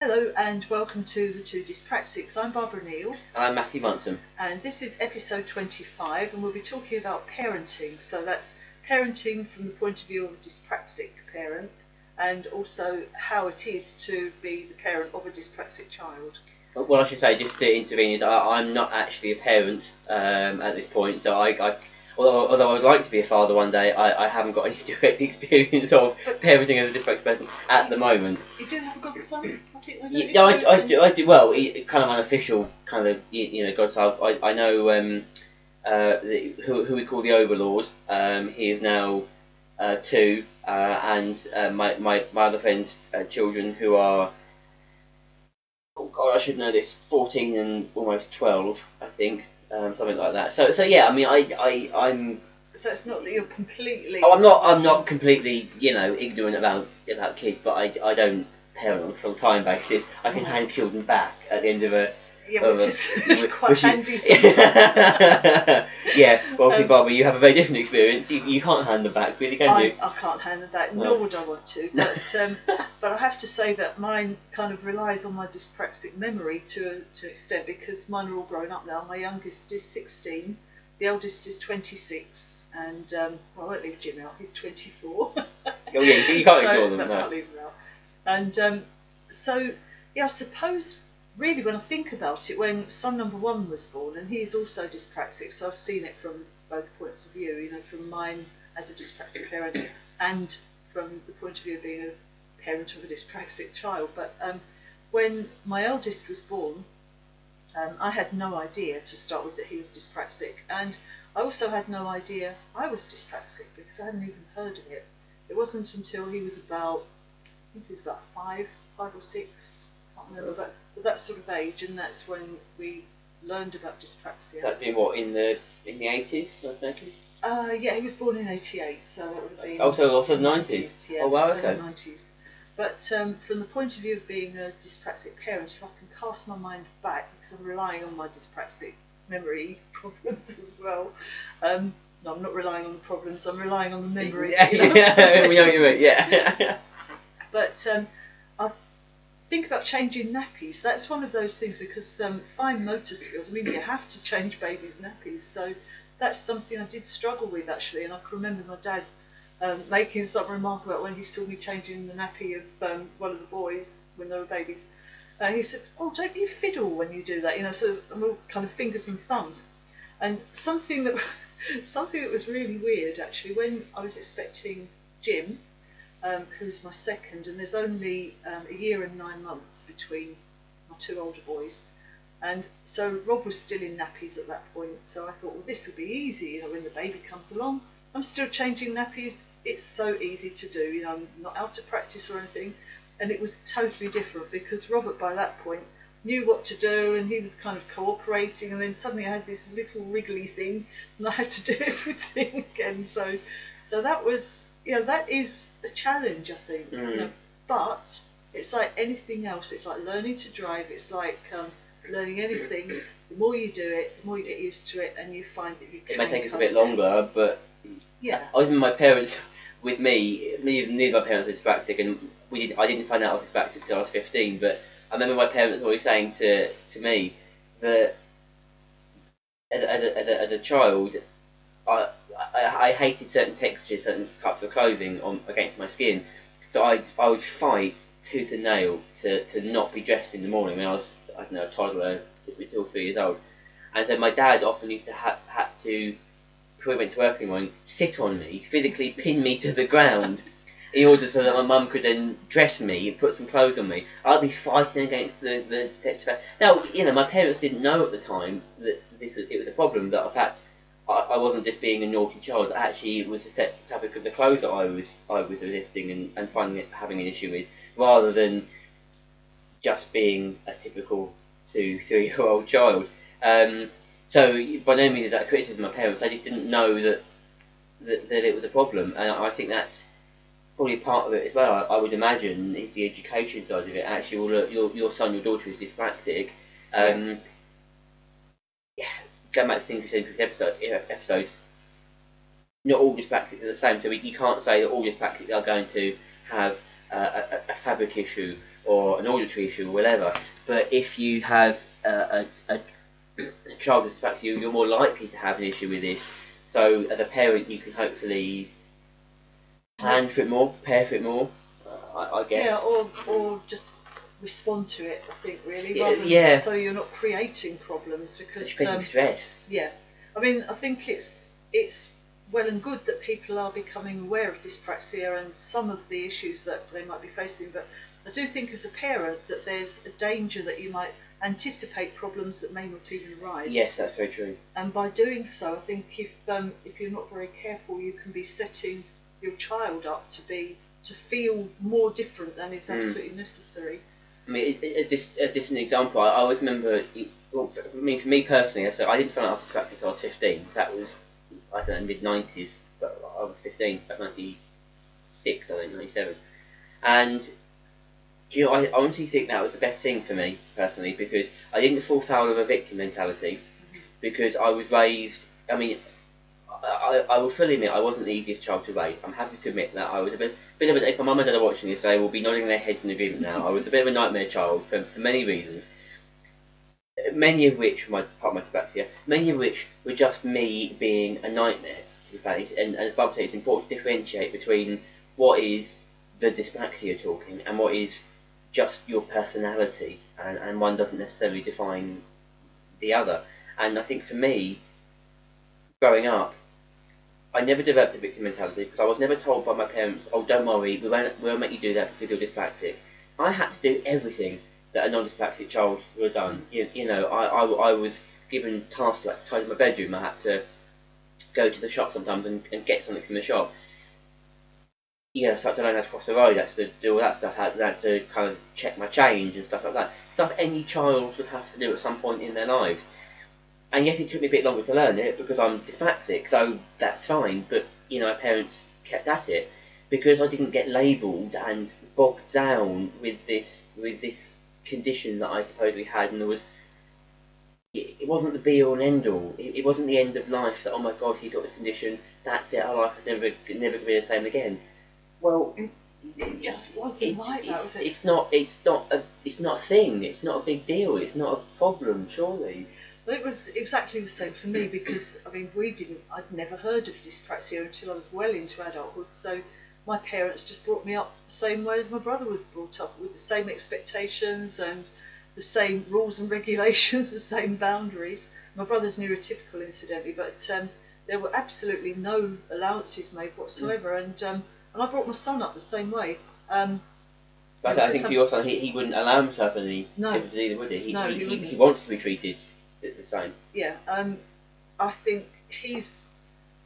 Hello and welcome to the Two Dyspraxics. I'm Barbara Neill. And I'm Matthew Munson. And this is episode 25 and we'll be talking about parenting. So that's parenting from the point of view of a dyspraxic parent and also how it is to be the parent of a dyspraxic child. Well, I should say, just to intervene, is I'm not actually a parent at this point, so although I would like to be a father one day, I haven't got any direct experience of parenting as a dyspraxic person at the moment. You do have a godson? I do. Well, kind of unofficial, kind of godson. I know who we call the Overlord. He is now 2, and my other friend's children who are. Oh God, I should know this. 14 and almost 12, I think. Something like that. So yeah. I mean, I'm. So it's not that you're completely. Oh, I'm not completely, ignorant about kids, but I don't parent on a full time basis. I can hand children back at the end of a. Yeah, which is quite handy. Yeah, well, obviously, Barbara, you have a very different experience. You can't hand them back, really, can you? I can't hand them back, nor would I want to. But I have to say that mine kind of relies on my dyspraxic memory to an extent, because mine are all grown up now. My youngest is 16, the eldest is 26, and I won't leave Jim out. He's 24. Oh yeah, you can't ignore them. I can't leave them out. And so yeah, I suppose. Really, when I think about it, when son number 1 was born, and he's also dyspraxic, so I've seen it from both points of view, from mine as a dyspraxic parent and from the point of view of being a parent of a dyspraxic child. But when my eldest was born, I had no idea to start with that he was dyspraxic, and I also had no idea I was dyspraxic because I hadn't even heard of it. It wasn't until he was about, I think he was about 5 or 6. I can't remember, but that sort of age, and that's when we learned about dyspraxia. That been what, in the 80s, 1980s? Yeah, he was born in 88, so that would have been. Also the 90s. Yeah, oh wow, okay. 90s. But from the point of view of being a dyspraxic parent, if I can cast my mind back, because I'm relying on my dyspraxic memory problems as well. No, I'm not relying on the problems. I'm relying on the memory. Yeah, we know what you mean. Yeah. But I think about changing nappies. That's one of those things, because fine motor skills, I mean, you have to change babies' nappies, so that's something I did struggle with actually. And I can remember my dad making some remark about when he saw me changing the nappy of one of the boys when they were babies. He said, "Oh, don't you fiddle when you do that?" So I'm all kind of fingers and thumbs. And something that was really weird actually, when I was expecting Jim, who's my second, and there's only a year and 9 months between my 2 older boys, and so Rob was still in nappies at that point. So I thought, well, this will be easy. When the baby comes along, I'm still changing nappies. It's so easy to do. I'm not out of practice or anything. And it was totally different, because Robert by that point knew what to do, and he was kind of cooperating. And then suddenly I had this little wriggly thing, and I had to do everything again. So that was. That is a challenge, I think. But it's like anything else. It's like learning to drive. It's like learning anything. The more you do it, the more you get used to it, and you find that you can. It may take us a bit longer, but yeah. Even my parents, with me, neither of my parents are dyspraxic, and I didn't find out I was dyspraxic until I was 15. But I remember my parents always saying to me that as a child, I hated certain textures, certain types of clothing against my skin, so I would fight tooth and nail to not be dressed in the morning when I was, I don't know, a toddler, 2 or 3 years old. And so my dad often used to had to, before he went to work in the morning, sit on me, physically pin me to the ground in order so that my mum could then dress me and put some clothes on me. I'd be fighting against the texture. Now, my parents didn't know at the time that it was a problem, that in fact I wasn't just being a naughty child. Actually, it was the topic of the clothes that I was resisting and having an issue with, rather than just being a typical 2-3-year-old child. So by no means is that a criticism of my parents. They just didn't know that it was a problem, and I think that's probably part of it as well. I would imagine is the education side of it. Actually, well, look, your son, your daughter is dyspraxic. Yeah. Going back to things we said in previous episodes, not all dyspraxics are the same, so you can't say that all dyspraxics are going to have a fabric issue or an auditory issue or whatever. But if you have a child with dyspraxia, you're more likely to have an issue with this. So as a parent, you can hopefully plan for it more, prepare for it more, I guess. Yeah, or just respond to it, I think, really. Yeah. So you're not creating problems because... Especially stress. Yeah. I mean, I think it's well and good that people are becoming aware of dyspraxia and some of the issues that they might be facing, but I do think as a parent that there's a danger that you might anticipate problems that may not even arise. Yes, that's very true. And by doing so, I think if you're not very careful, you can be setting your child up to feel more different than is absolutely necessary. I mean, as just an example, I always remember. Well, for me personally, so I didn't find out I was dyspraxic until I was 15. That was, I don't know, mid-90s, but I was 15, about 96, I think, 97. And you know, I honestly think that was the best thing for me personally, because I didn't fall foul of a victim mentality, because I was raised. I mean, I will fully admit I wasn't the easiest child to raise. I'm happy to admit that I was a bit of a. If my mum and dad are watching this, they will be nodding their heads in agreement now. I was a bit of a nightmare child for many reasons. Many of which were part of my dyspraxia, many of which were just me being a nightmare, to be fair. And as Bob said, it's important to differentiate between what is the dyspraxia talking and what is just your personality, and one doesn't necessarily define the other. And I think for me, growing up, I never developed a victim mentality because I was never told by my parents, oh, don't worry, we won't make you do that because you're dyspraxic. I had to do everything that a non-dyspraxic child would have done. You know, I was given tasks like to tidy my bedroom. I had to go to the shop sometimes and get something from the shop. You know, start to learn how to cross the road, I had to do all that stuff, I had to kind of check my change and stuff like that. Stuff any child would have to do at some point in their lives. And yes, it took me a bit longer to learn it because I'm dyspraxic, so that's fine, but you know, my parents kept at it because I didn't get labelled and bogged down with this condition that I supposedly had, and it wasn't the be all and end all. It wasn't the end of life that, oh my god, he's got this condition, that's it, our life is never going to be the same again. Well, it just wasn't like that, was it? It's not a thing. It's not a big deal. It's not a problem, surely. Well, it was exactly the same for me because, I mean, I'd never heard of dyspraxia until I was well into adulthood, so my parents just brought me up the same way as my brother was brought up, with the same expectations and the same rules and regulations, the same boundaries. My brother's neurotypical, incidentally, but there were absolutely no allowances made whatsoever, and I brought my son up the same way. But I think for your son, he wouldn't allow himself any differences either, would he? No, he wouldn't. He wants to be treated the same. Yeah, I think he's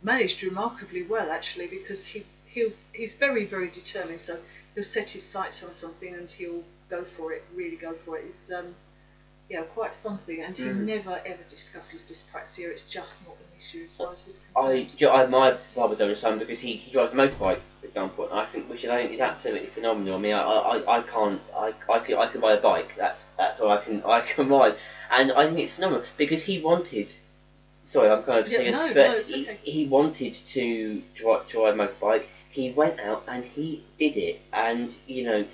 managed remarkably well, actually, because he's very, very determined. So he'll set his sights on something and he'll go for it, really go for it. It's quite something. And he never ever discusses dyspraxia. It's just not an issue as far as he's concerned. I admire Barbara's older son because he drives a motorbike, for example, and I think is absolutely phenomenal. I mean, I can buy a bike. That's all I can ride, and I think it's phenomenal because he wanted. Sorry, I'm kind of it's okay. He wanted to drive a motorbike. He went out and he did it, and you know.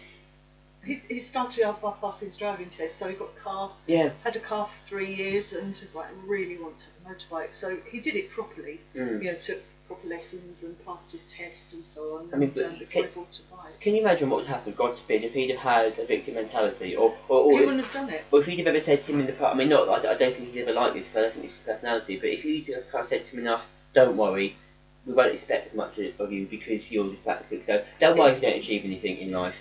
He started off by passing his driving test, so he got a car. Yeah. Had a car for 3 years, and really wanted a motorbike. So he did it properly. You know, took proper lessons and passed his test and so on. I mean, before he bought a bike. Can you imagine what would happen, God forbid, if he'd have had a victim mentality, or he wouldn't have done it. Or if he'd have ever said to him in the past, I mean, I don't think he's ever like this, because I don't think it's his personality. But if you'd have kind of said to him enough, don't worry, we won't expect as much of you because you're dyspraxic. So don't worry if you don't achieve anything in life.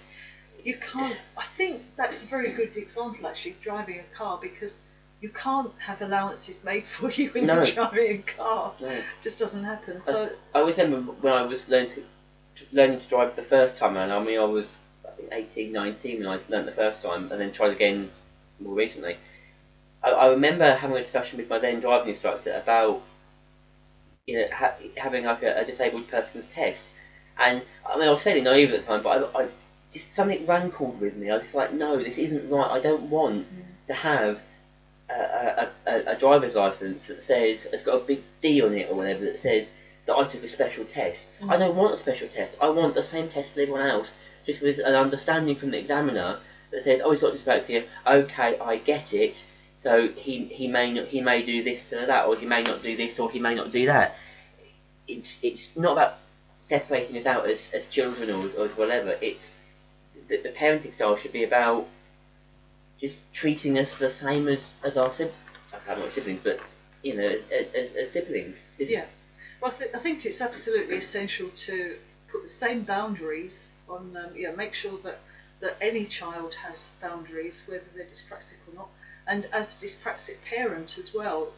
You can't. I think that's a very good example, actually, driving a car, because you can't have allowances made for you when you're driving a car. No. It just doesn't happen. So I always remember when I was learning to drive the first time around. I mean, I was 18, 19 when I learned the first time, and then tried again more recently. I remember having a discussion with my then driving instructor about having like a disabled person's test, and I mean I was fairly naive at the time, but I just something rankled with me. I was just like, no, this isn't right. I don't want to have a driver's license that says it's got a big D on it or whatever that says that I took a special test. I don't want a special test. I want the same test as everyone else just with an understanding from the examiner that says, oh, he's got dyspraxia. Okay, I get it. So he may do this or that, or he may not do this, or he may not do that. It's not about separating us out as children or as whatever. It's the parenting style should be about just treating us the same as our siblings. I'm not siblings, but as siblings. Yeah. Well, I think it's absolutely essential to put the same boundaries on. Make sure that any child has boundaries, whether they're dyspraxic or not. And as a dyspraxic parent as well,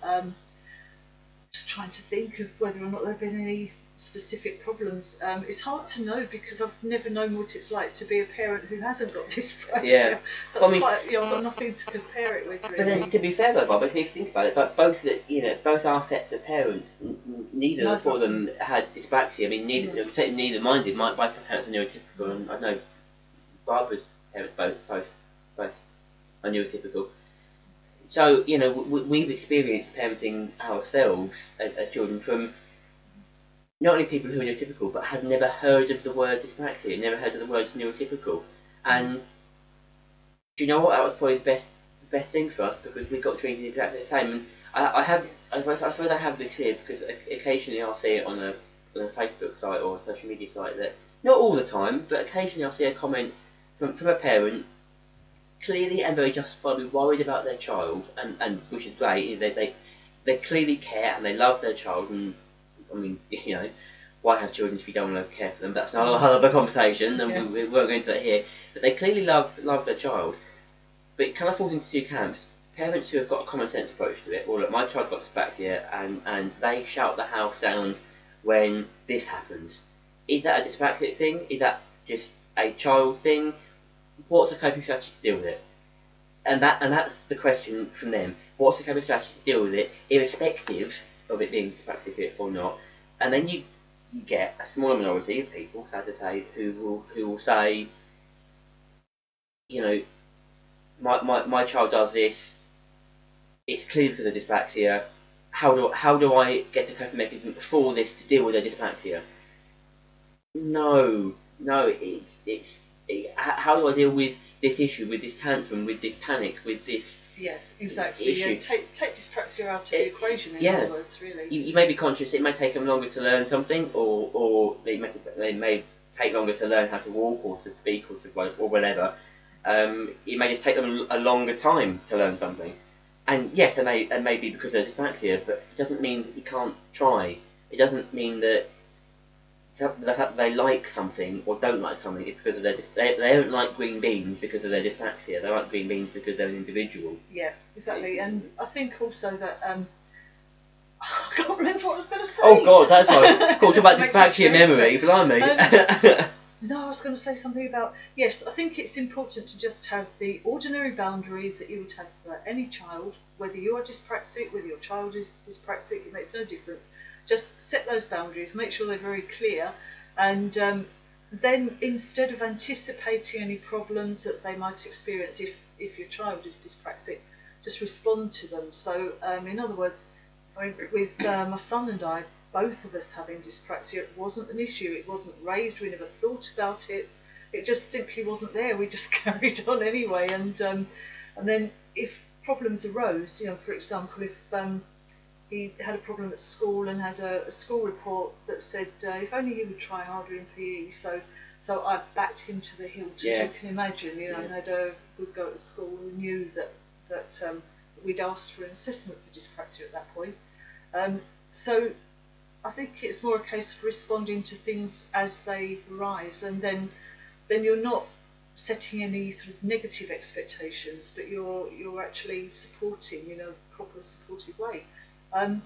just trying to think of whether or not there have been any specific problems. It's hard to know because I've never known what it's like to be a parent who hasn't got dyspraxia. Yeah. That's quite, I've got nothing to compare it with, really. But then, to be fair though, Bob, if you think about it, but both our sets of parents, neither of them had dyspraxia. I mean, neither mine did. My parents are neurotypical, and I know Barbara's parents both are neurotypical. So, we've experienced parenting ourselves as children from not only people who are neurotypical, but had never heard of the word dyspraxia, never heard of the word neurotypical. And do you know what? That was probably the best thing for us, because we got treated exactly the same. And I suppose I have this here because occasionally I'll see it on a Facebook site or a social media site that, not all the time, but occasionally I'll see a comment from a parent clearly and very justifiably worried about their child, and which is great. They clearly care and they love their child, and I mean, why have children if you don't want to care for them? That's not a whole other conversation, and we won't go into that here. But they clearly love their child. But it kind of falls into two camps. Parents who have got a common sense approach to it, well, look, my child's got dyspraxia, and they shout the house down when this happens. Is that a dyspraxic thing? Is that just a child thing? What's a coping strategy to deal with it? And that's the question from them. What's the coping strategy to deal with it, irrespective of it being dyspraxic or not? And then you get a smaller minority of people, sad to say, who will say, my child does this. It's clearly because of dyspraxia. How do I get a coping mechanism for this to deal with their dyspraxia? No, it's how do I deal with this issue, with this tantrum, with this panic, with this exactly issue? Yeah, take dyspraxia out of the equation, in other words, really. You may be conscious it may take them longer to learn something, or they may take longer to learn how to walk or to speak or whatever. It may just take them a longer time to learn something. And yes, it may be because of dyspraxia, but it doesn't mean that you can't try. It doesn't mean that the fact that they like something or don't like something is because of they don't like green beans because of their dyspraxia. They like green beans because they're an individual. Yeah, exactly. And I think also that I can't remember what I was going to say. Oh God, that's right. Talk about dyspraxia memory, blimey. No, I was going to say something about, yes, I think it's important to just have the ordinary boundaries that you would have for any child, whether you are dyspraxic, whether your child is dyspraxic, it makes no difference. Just set those boundaries, make sure they're very clear, and then instead of anticipating any problems that they might experience if your child is dyspraxic, just respond to them. So in other words, with my son and I, both of us having dyspraxia, it wasn't an issue, it wasn't raised, we never thought about it, it just simply wasn't there, we just carried on anyway. And then if problems arose, for example, if he had a problem at school and had a school report that said if only he would try harder in PE, so I backed him to the hilt. You can imagine, and had a good go at school, and knew that we'd asked for an assessment for dyspraxia at that point. So I think it's more a case of responding to things as they arise, and then you're not setting any sort of negative expectations, but you're actually supporting in a proper supportive way. And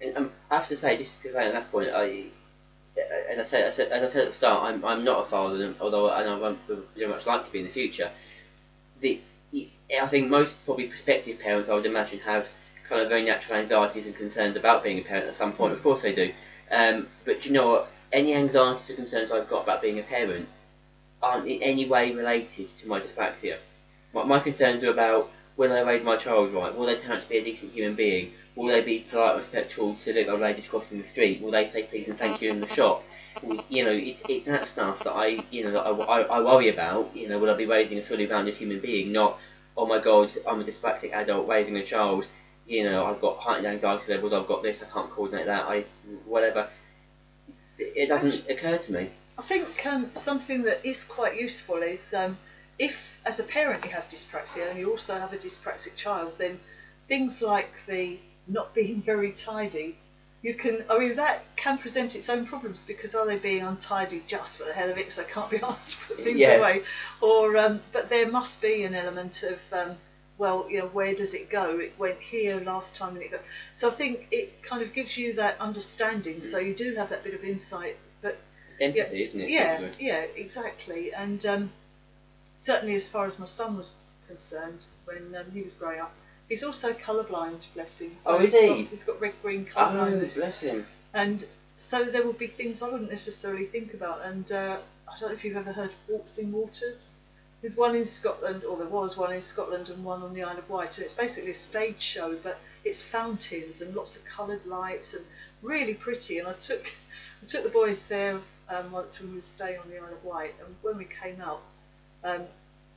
I have to say, just because at that point, as I said at the start, I'm not a father, although I know I very much like to be in the future. I think most probably prospective parents, I would imagine, have kind of very natural anxieties and concerns about being a parent at some point. Of course they do. But you know what? Any anxieties or concerns I've got about being a parent aren't in any way related to my dyspraxia. My concerns are about, will I raise my child right? Will they turn out to be a decent human being? Will they be polite and respectful to the old ladies crossing the street? Will they say please and thank you in the shop? you know, it's that stuff that I worry about. You know, will I be raising a fully rounded human being? Not, oh my God, I'm a dyspraxic adult raising a child. You know, I've got heightened anxiety levels. I've got this. I can't coordinate that. Whatever. It doesn't occur to me. I think something that is quite useful is if, as a parent, you have dyspraxia and you also have a dyspraxic child, then things like the not being very tidy, that can present its own problems, because are they being untidy just for the hell of it because they can't be asked to put things away? Or, but there must be an element of, well, you know, where does it go? It went here last time and it got... So I think it kind of gives you that understanding, so you do have that bit of insight. But empathy, isn't it? Yeah, exactly. And certainly as far as my son was concerned, when he was growing up, he's also colourblind, bless him. So is he? He's got red-green colour blindness. Oh, bless him. And so there will be things I wouldn't necessarily think about. And I don't know if you've ever heard of Walks in Waters. There's one in Scotland, or there was one in Scotland and one on the Isle of Wight. And it's basically a stage show, but it's fountains and lots of coloured lights and really pretty. And I took the boys there once when we were staying on the Isle of Wight. And when we came out,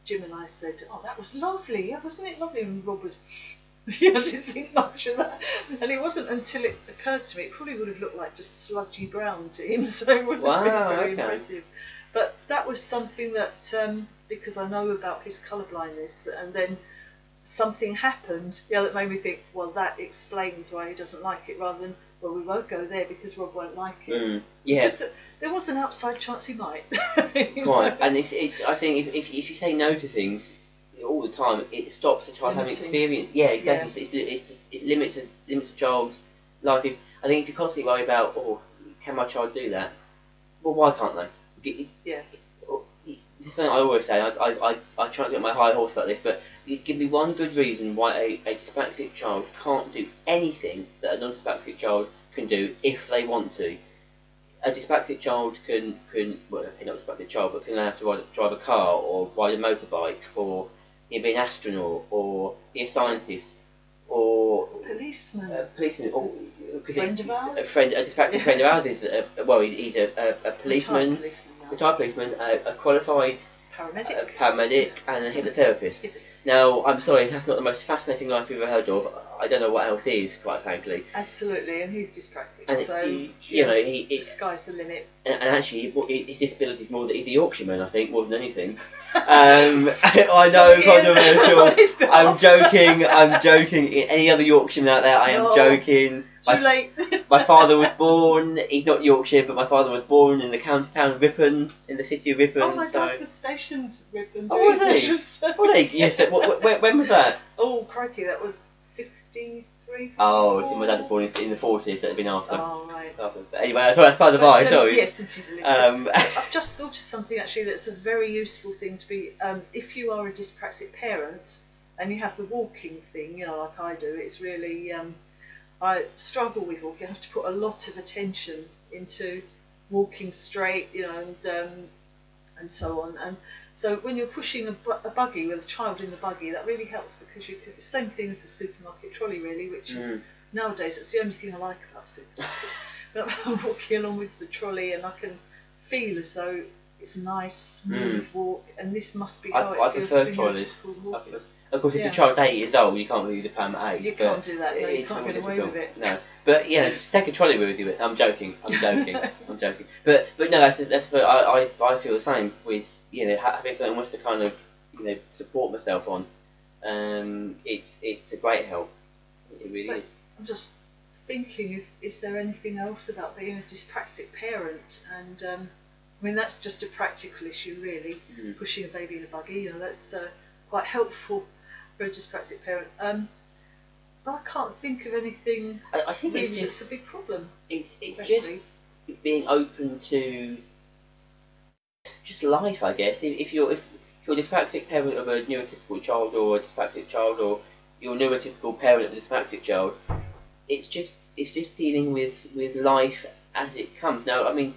Jim and I said, "Oh, that was lovely. Yeah, wasn't it lovely?" And Rob was, I didn't think much of that. And it wasn't until it occurred to me, it probably would have looked like just sludgy brown to him, so it wouldn't have been very impressive. But that was something that, because I know about his colour blindness, and then something happened, that made me think, well, that explains why he doesn't like it, rather than, well, we won't go there because Rob won't like it. Because there was an outside chance he might. Right, and it's I think if you say no to things all the time, it stops the child having experience. Yeah, exactly. Yeah. So it limits a child's life. I think if you constantly worry about, oh, can my child do that? Well, why can't they? Yeah. It's something I always say. I try to get my high horse about this, but give me one good reason why a dyspraxic child can't do anything that a non-dyspraxic child can do if they want to. A dyspraxic child can well, not a dyspraxic child, but can learn how to drive a car or ride a motorbike, or be an astronaut, or be a scientist, or policeman. A or a friend of ours. A dyspraxic friend of ours is he's a policeman, retired policeman, a qualified paramedic, and a hypnotherapist. Yes. Now, I'm sorry, that's not the most fascinating life you've ever heard of. I don't know what else is, quite frankly. Absolutely, and he's dyspraxic, and so the sky's the limit. And actually, his disability is more that he's a Yorkshireman, I think, more than anything. I know, controversial. I'm joking. Any other Yorkshireman out there, I am joking. Too late. My father was born, he's not Yorkshire, but my father was born in the county town of Ripon, in the city of Ripon. Oh, my dad was stationed at Ripon. Oh, was he? Yes, when was that? Oh, crikey, that was 53. Oh, so my dad was born in the 40s, so it'd been after. Oh, right. Anyway, that's by the by, sorry. Yes, it is a little bit. I've just thought of something actually that's a very useful thing to be, if you are a dyspraxic parent and you have the walking thing, like I do, it's really, I struggle with walking. I have to put a lot of attention into walking straight, and so on. And so when you're pushing a buggy with a child in the buggy, that really helps, because you can, the same thing as a supermarket trolley, really, which is nowadays it's the only thing I like about supermarkets. But I'm walking along with the trolley and I can feel as though it's a nice, smooth walk, and this must be how it feels to be trolleys. Of course, if the child's 8 years old, you can't really do the perm at 8. You can't do that. No, you can't get away with it. No, but just take a trolley with you. I'm joking. I'm joking. But no, that's. I feel the same with having something almost to kind of support myself on. It's a great help. It really is. I'm just thinking, is there anything else about being a dyspraxic parent? And I mean, that's just a practical issue, really. Pushing a baby in a buggy, that's quite helpful for a dyspraxic parent. But I can't think of anything. I think really it's a big problem. It's just being open to just life, I guess. If you're a dyspraxic parent of a neurotypical child, or a dyspraxic child, or you're a neurotypical parent of a dyspraxic child, it's just dealing with life as it comes. Now, I mean,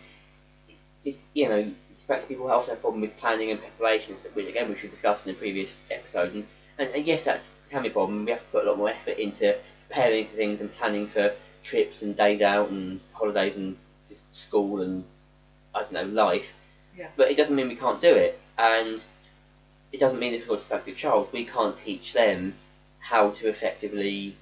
dyspraxic people often have a problem with planning and preparation, which again we should discuss in the previous episode. And yes, that can be a problem. We have to put a lot more effort into preparing for things and planning for trips and days out and holidays and just school and I don't know, life. Yeah. But it doesn't mean we can't do it, and it doesn't mean if we've got a dyspraxic child, we can't teach them how to effectively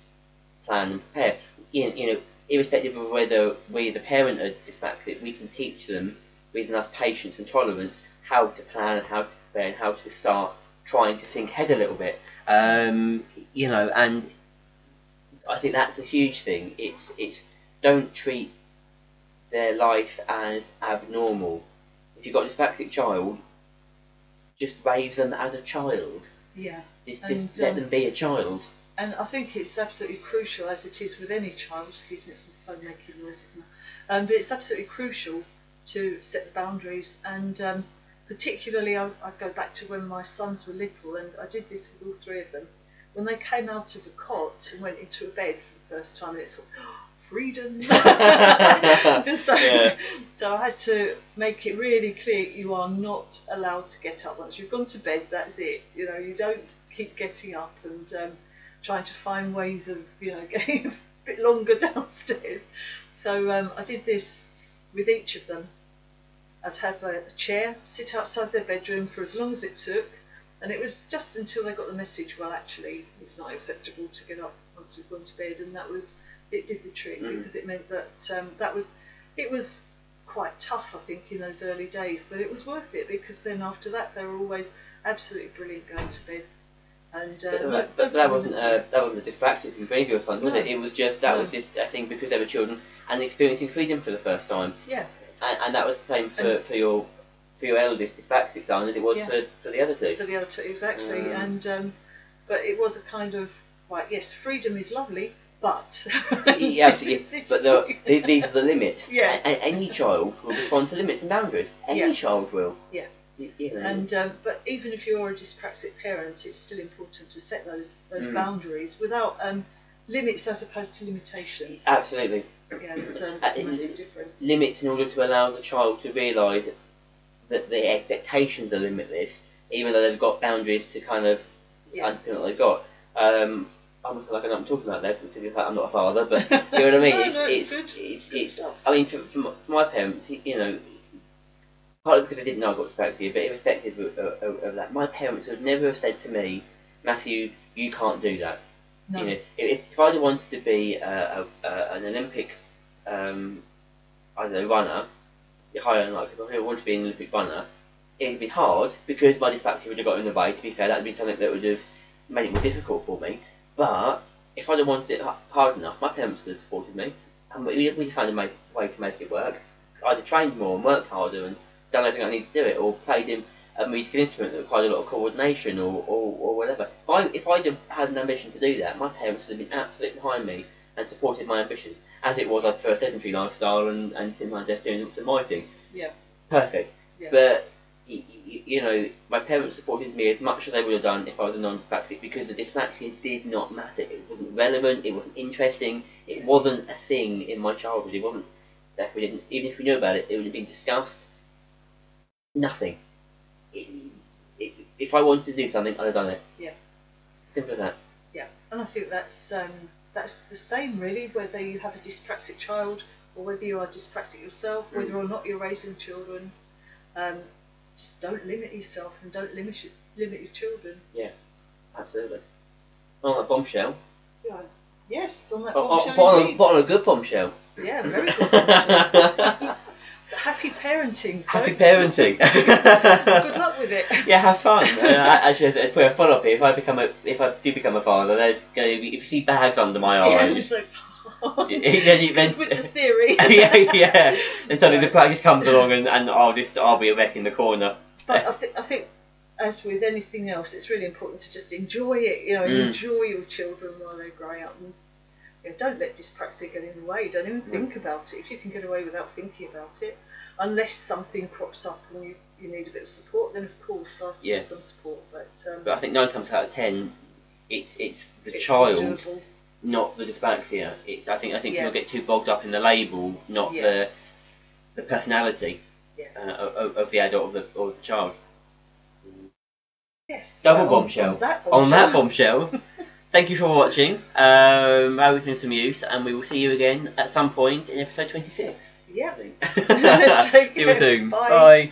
plan and prepare. You know, irrespective of whether we, the parent, are dyspraxic, we can teach them with enough patience and tolerance how to plan and how to prepare and how to start trying to think ahead a little bit. You know, and I think that's a huge thing. It's don't treat their life as abnormal. If you've got a dyspraxic child, just raise them as a child. Yeah. Just let them be a child. And I think it's absolutely crucial, as it is with any child. Excuse me, it's my phone making noises now. But it's absolutely crucial to set the boundaries, and particularly I go back to when my sons were little, and I did this with all three of them. When they came out of a cot and went into a bed for the first time, it's sort of, freedom. So I had to make it really clear, you are not allowed to get up. Once you've gone to bed, that's it. You know, you don't keep getting up and trying to find ways of, you know, getting a bit longer downstairs. So I did this with each of them. I'd have a chair, sit outside their bedroom for as long as it took, and it was just until they got the message, well, actually, it's not acceptable to get up once we've gone to bed, and it did the trick, because it meant that it was quite tough, I think, in those early days, but it was worth it, because then after that they were always absolutely brilliant going to bed. And but that wasn't a dyspraxic from previous ones, was it? It was just was just a thing because they were children and experiencing freedom for the first time. Yeah. And that was the same for your eldest dyspraxic son as it was for the other two. For the other two, exactly. And but it was a kind of, right, yes, freedom is lovely, but yes, but these are the limits. Yeah. And any child will respond to limits and boundaries. Any child will. Yeah. You know. And but even if you're a dyspraxic parent, it's still important to set those boundaries without limits as opposed to limitations. Absolutely. Yeah, it's a massive difference. Limits in order to allow the child to realise that the expectations are limitless, even though they've got boundaries to kind of underpin what they've got. I almost like I know what I'm talking about there, considering the fact I'm not a father, but you know what I mean? It's good. Good stuff. I mean, for my parents, you know, partly because I didn't know I got dyspraxia, but irrespective of that, my parents would never have said to me, Matthew, you can't do that. No. You know, if I'd wanted to be an Olympic, I don't know, runner, higher unlikely, if I wanted to be an Olympic runner, it would be hard because my dyspraxia would have got in the way. To be fair, that would be something that would have made it more difficult for me. But if I'd have wanted it hard enough, my parents would have supported me, and we found a way to make it work. I'd have trained more and worked harder and done everything I needed to do it, or played in a musical instrument that required a lot of coordination or whatever. If I'd have had an ambition to do that, my parents would have been absolutely behind me and supported my ambitions. As it was, I prefer a sedentary lifestyle and sit my desk doing my thing. Yeah. Perfect. Yeah. But you know, my parents supported me as much as they would have done if I was a non-dyspraxic, because the dyspraxia did not matter. It wasn't relevant. It wasn't interesting. It wasn't a thing in my childhood. It wasn't. Even if we knew about it, it would have been discussed. Nothing. If I wanted to do something, I'd have done it. Yeah. Simple as that. Yeah, and I think that's the same really, whether you have a dyspraxic child or whether you are dyspraxic yourself, whether or not you're raising children. Just don't limit yourself and don't limit your children. Yeah, absolutely. On that bombshell. Yeah. Yes, on that bombshell. On a good bombshell. Yeah, very good bombshell. Happy parenting, folks. Happy parenting. Good luck with it. Yeah, have fun. Actually, as put a follow-up here, if I do become a father, there's going to be, if you see bags under my eyes. So then with the theory. yeah. And suddenly the practice comes along, and I'll be a wreck in the corner. But I think, as with anything else, it's really important to just enjoy it. You know, enjoy your children while they're growing up. And, don't let dyspraxia get in the way. Don't even think about it. If you can get away without thinking about it, unless something crops up and you need a bit of support, then of course ask for some support. But I think 9 times out of 10, it's the child, doable. Not the dyspraxia. I think you'll get too bogged up in the label, not the personality of the adult or the child. Yes. Double bombshell. On that bombshell. Thank you for watching. I hope it's been some use, and we will see you again at some point in episode 26. Yeah. I think. Take See you care. soon. Bye. Bye.